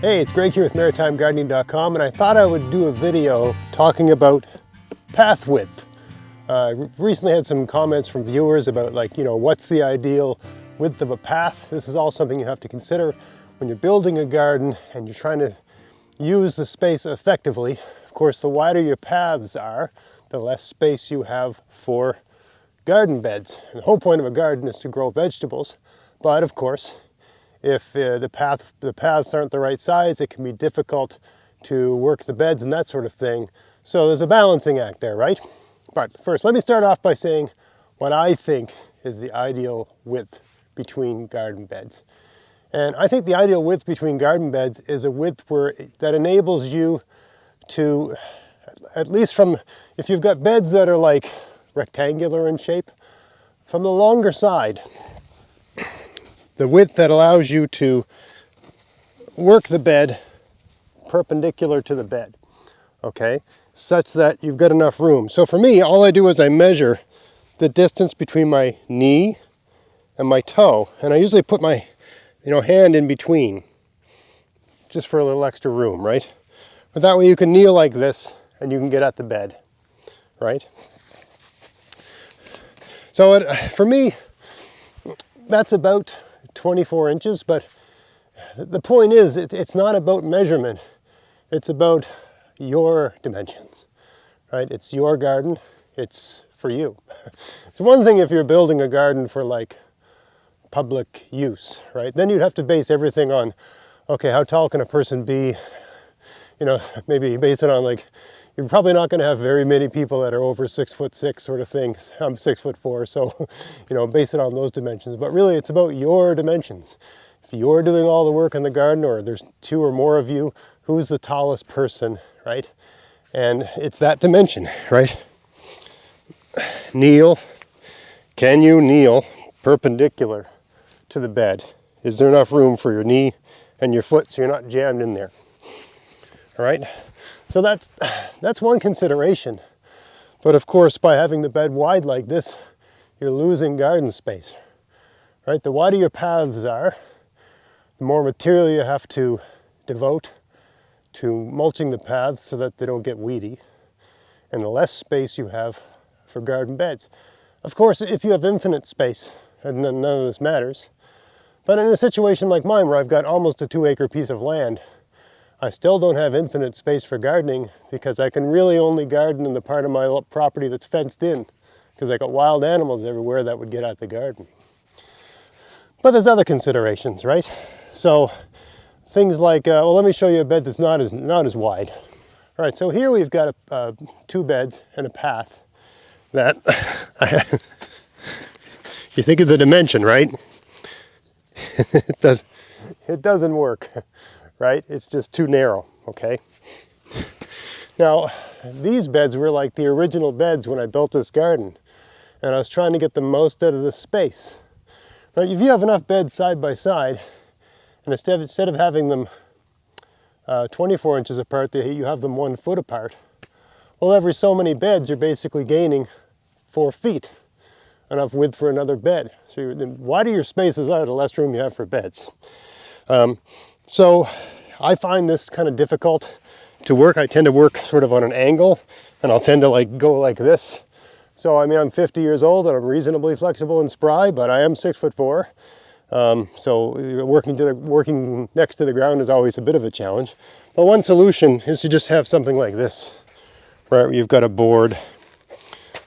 Hey, it's Greg here with maritimegardening.com, and I thought I would do a video talking about path width. We've recently had some comments from viewers about what's the ideal width of a path. This is all something you have to consider when you're building a garden and you're trying to use the space effectively. Of course, the wider your paths are, the less space you have for garden beds. And the whole point of a garden is to grow vegetables, but of course, if the paths aren't the right size, it can be difficult to work the beds and that sort of thing. So there's a balancing act there, right? But first, let me start off by saying what I think is the ideal width between garden beds. And I think the ideal width between garden beds is a width that enables you to, at least from, if you've got beds that are like rectangular in shape, from the longer side, the width that allows you to work the bed perpendicular to the bed, okay, such that you've got enough room. So for me, all I do is I measure the distance between my knee and my toe, and I usually put my hand in between, just for a little extra room, right? But that way you can kneel like this and you can get at the bed, right? So for me, that's about 24 inches, but the point is, it's not about measurement. It's about your dimensions, right? It's your garden. It's for you. It's one thing if you're building a garden for like public use, right? Then you'd have to base everything on, okay, how tall can a person be? Maybe base it on like, you're probably not going to have very many people that are over 6'6" sort of things. I'm 6'4", so base it on those dimensions. But really, it's about your dimensions. If you're doing all the work in the garden, or there's two or more of you, who's the tallest person, right? And it's that dimension, right? Kneel. Can you kneel perpendicular to the bed? Is there enough room for your knee and your foot so you're not jammed in there? All right. So that's one consideration. But of course, by having the bed wide like this, you're losing garden space, right? The wider your paths are, the more material you have to devote to mulching the paths so that they don't get weedy, and the less space you have for garden beds. Of course, if you have infinite space, and then none of this matters. But in a situation like mine, where I've got almost a 2-acre piece of land, I still don't have infinite space for gardening, because I can really only garden in the part of my property that's fenced in, because I got wild animals everywhere that would get at the garden. But there's other considerations, right? So things like, well, let me show you a bed that's not as wide. All right, so here we've got two beds and a path that you think it's a dimension, right? It doesn't work. Right? It's just too narrow, okay? Now, these beds were like the original beds when I built this garden, and I was trying to get the most out of the space. Right? If you have enough beds side by side, and instead of having them 24 inches apart, you have them 1 foot apart, well, every so many beds, you're basically gaining 4 feet, enough width for another bed. So the wider your spaces are, the less room you have for beds. So I find this kind of difficult to work. I tend to work sort of on an angle, and I'll tend to go like this. So I mean, I'm 50 years old and I'm reasonably flexible and spry, but I am 6'4". So working next to the ground is always a bit of a challenge. But one solution is to just have something like this, right? Where you've got a board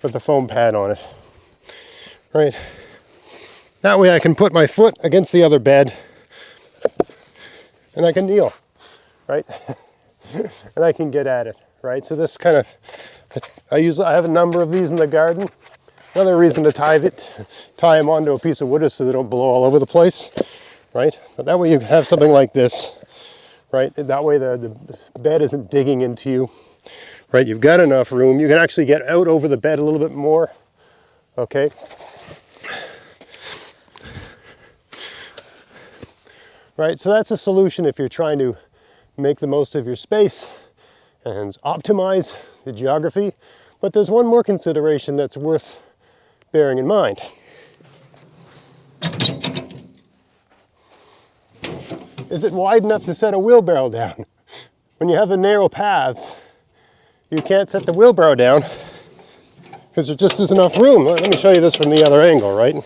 with a foam pad on it, right? That way I can put my foot against the other bed, and I can kneel, right? And I can get at it, right? So this kind of, I have a number of these in the garden. Another reason to tie them onto a piece of wood is so they don't blow all over the place, right? But that way you can have something like this, right? That way the bed isn't digging into you, right? You've got enough room. You can actually get out over the bed a little bit more, okay? Right, so that's a solution if you're trying to make the most of your space and optimize the geography. But there's one more consideration that's worth bearing in mind. is it wide enough to set a wheelbarrow down? When you have the narrow paths, you can't set the wheelbarrow down because there just isn't enough room. Let me show you this from the other angle, right?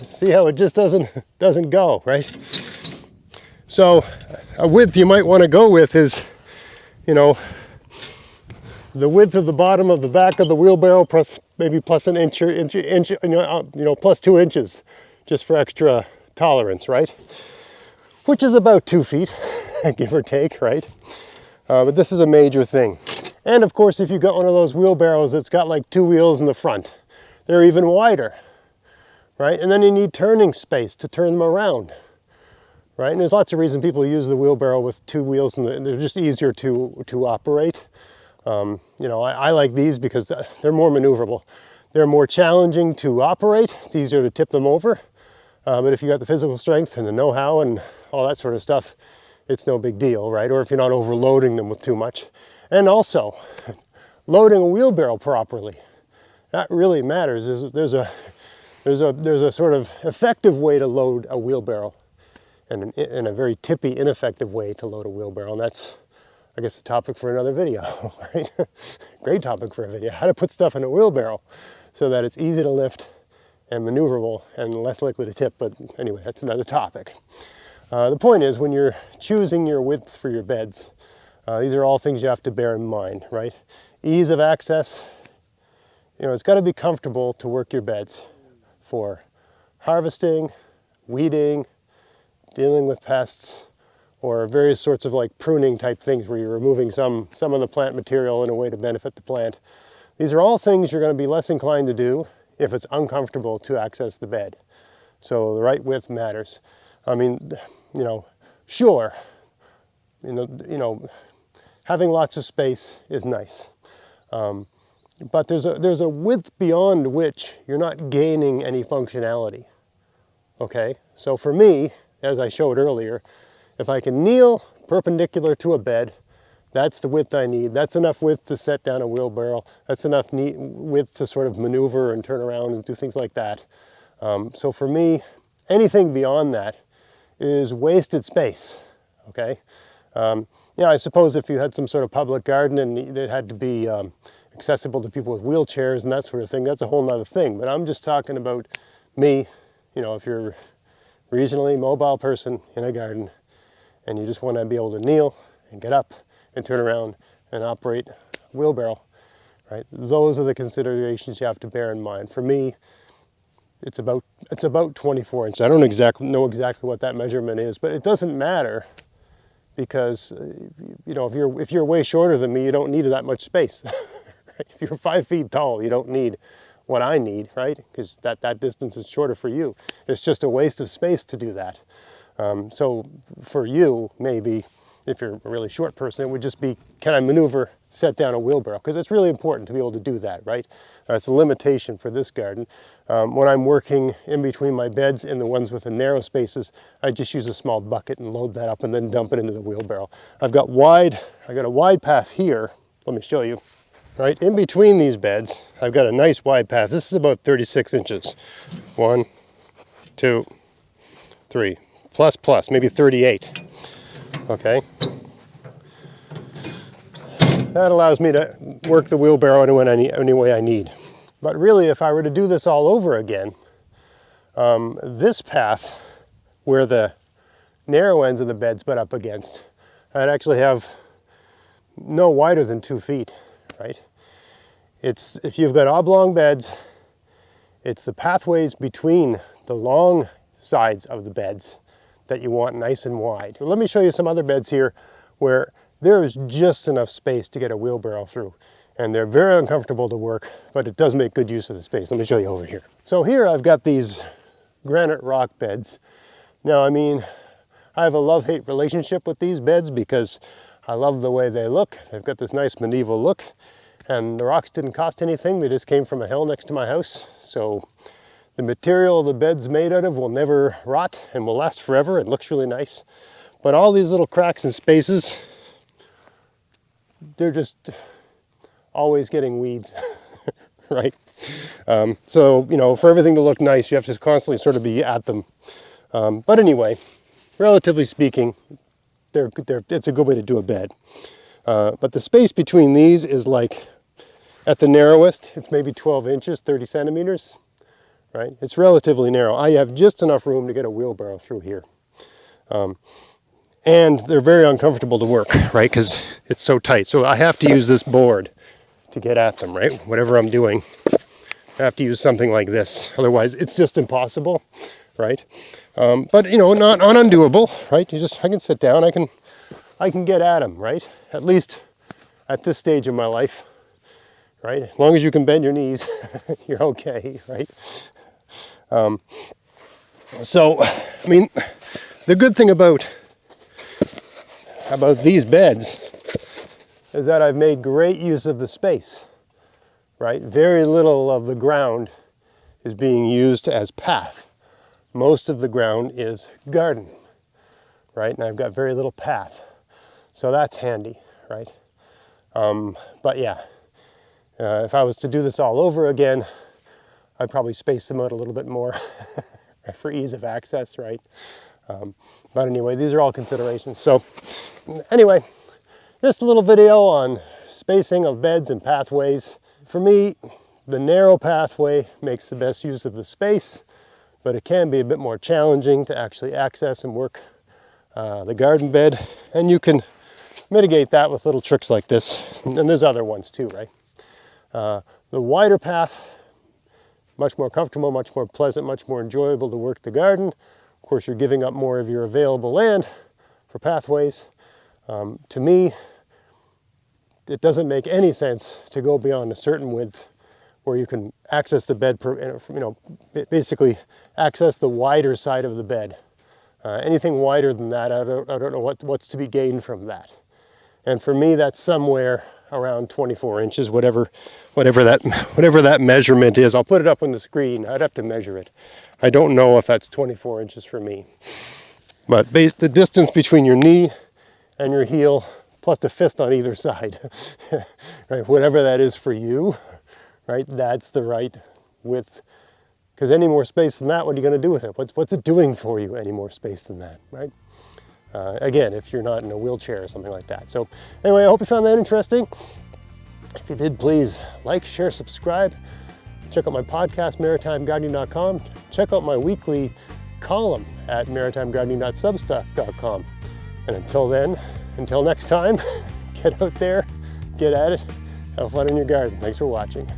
See how it just doesn't go, right? So a width you might want to go with is, the width of the bottom of the back of the wheelbarrow plus maybe plus an inch, plus 2 inches, just for extra tolerance, right? Which is about 2 feet, give or take, right? But this is a major thing. And of course, if you've got one of those wheelbarrows that's got like 2 wheels in the front, they're even wider, right? And then you need turning space to turn them around, right? And there's lots of reasons people use the wheelbarrow with 2 wheels, and they're just easier to operate. I like these because they're more maneuverable. They're more challenging to operate. It's easier to tip them over. But if you got the physical strength and the know-how and all that sort of stuff, it's no big deal, right? Or if you're not overloading them with too much. And also, loading a wheelbarrow properly, that really matters. There's a sort of effective way to load a wheelbarrow and a very tippy, ineffective way to load a wheelbarrow. And that's, I guess, a topic for another video, right? Great topic for a video. How to put stuff in a wheelbarrow so that it's easy to lift and maneuverable and less likely to tip. But anyway, that's another topic. The point is, when you're choosing your widths for your beds, these are all things you have to bear in mind, right? Ease of access. It's got to be comfortable to work your beds for harvesting, weeding, dealing with pests, or various sorts of like pruning type things where you're removing some of the plant material in a way to benefit the plant. These are all things you're going to be less inclined to do if it's uncomfortable to access the bed. So the right width matters. I mean, sure, having lots of space is nice. But there's a width beyond which you're not gaining any functionality. Okay? So for me, as I showed earlier, if I can kneel perpendicular to a bed, that's the width I need. That's enough width to set down a wheelbarrow. That's enough width to sort of maneuver and turn around and do things like that. So for me, anything beyond that is wasted space, okay? I suppose if you had some sort of public garden and it had to be accessible to people with wheelchairs and that sort of thing, that's a whole nother thing. But I'm just talking about me, if you're a regionally mobile person in a garden, and you just want to be able to kneel and get up and turn around and operate a wheelbarrow, right? Those are the considerations you have to bear in mind. For me, it's about 24 inches. I don't know exactly what that measurement is, but it doesn't matter because if you're way shorter than me, you don't need that much space. Right? If you're 5 feet tall, you don't need what I need, right? Because that distance is shorter for you. It's just a waste of space to do that. So for you, maybe, if you're a really short person, it would just be, can I maneuver, set down a wheelbarrow? Because it's really important to be able to do that, right? It's a limitation for this garden. When I'm working in between my beds and the ones with the narrow spaces, I just use a small bucket and load that up and then dump it into the wheelbarrow. I got a wide path here. Let me show you. Right, in between these beds, I've got a nice wide path. This is about 36 inches. 1, 2, 3, plus, maybe 38. Okay. That allows me to work the wheelbarrow any way I need. But really, if I were to do this all over again, this path, where the narrow ends of the beds butt up against, I'd actually have no wider than 2 feet. Right? If you've got oblong beds, it's the pathways between the long sides of the beds that you want nice and wide. Let me show you some other beds here where there is just enough space to get a wheelbarrow through. And they're very uncomfortable to work, but it does make good use of the space. Let me show you over here. So here I've got these granite rock beds. Now, I have a love-hate relationship with these beds because I love the way they look. They've got this nice medieval look, and the rocks didn't cost anything. They just came from a hill next to my house. So the material the bed's made out of will never rot and will last forever. It looks really nice. But all these little cracks and spaces, they're just always getting weeds. right? So, you know, for everything to look nice, you have to constantly sort of be at them. But anyway, relatively speaking, it's a good way to do a bed. But the space between these is like, at the narrowest, it's maybe 12 inches, 30 centimeters, right? It's relatively narrow. I have just enough room to get a wheelbarrow through here. And they're very uncomfortable to work, right? Because it's so tight. So I have to use this board to get at them, right? Whatever I'm doing, I have to use something like this. Otherwise, it's just impossible, right? But, you know, not undoable, right? I can sit down, I can get at them, right? At least at this stage of my life, right? As long as you can bend your knees, you're okay, right? So, I mean, the good thing about these beds is that I've made great use of the space, right? Very little of the ground is being used as path. Most of the ground is garden, right? And I've got very little path. So that's handy, right? But yeah, if I was to do this all over again, I'd probably space them out a little bit more for ease of access, right? But anyway, these are all considerations. So anyway, just a little video on spacing of beds and pathways. For me, the narrow pathway makes the best use of the space, but it can be a bit more challenging to actually access and work the garden bed. And you can mitigate that with little tricks like this. And there's other ones too, right? The wider path, much more comfortable, much more pleasant, much more enjoyable to work the garden. Of course, you're giving up more of your available land for pathways. To me, it doesn't make any sense to go beyond a certain width where you can access the bed, you know, basically access the wider side of the bed. Anything wider than that, I don't know what's to be gained from that. And for me, that's somewhere around 24 inches, whatever that measurement is. I'll put it up on the screen. I'd have to measure it. I don't know if that's 24 inches for me. But the distance between your knee and your heel, plus a fist on either side, right? Whatever that is for you, right? That's the right width. Because any more space than that, what are you going to do with it? What's it doing for you? Any more space than that, right? Again, if you're not in a wheelchair or something like that. So anyway, I hope you found that interesting. If you did, please like, share, subscribe. Check out my podcast, maritimegardening.com. Check out my weekly column at maritimegardening.substack.com. And until next time, get out there, get at it, have fun in your garden. Thanks for watching.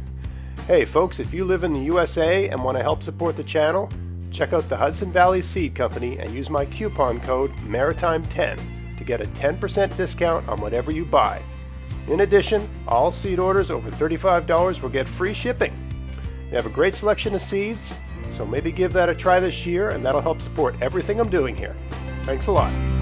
Hey folks, if you live in the USA and want to help support the channel, check out the Hudson Valley Seed Company and use my coupon code MARITIME10 to get a 10% discount on whatever you buy. In addition, all seed orders over $35 will get free shipping. They have a great selection of seeds, so maybe give that a try this year, and that'll help support everything I'm doing here. Thanks a lot.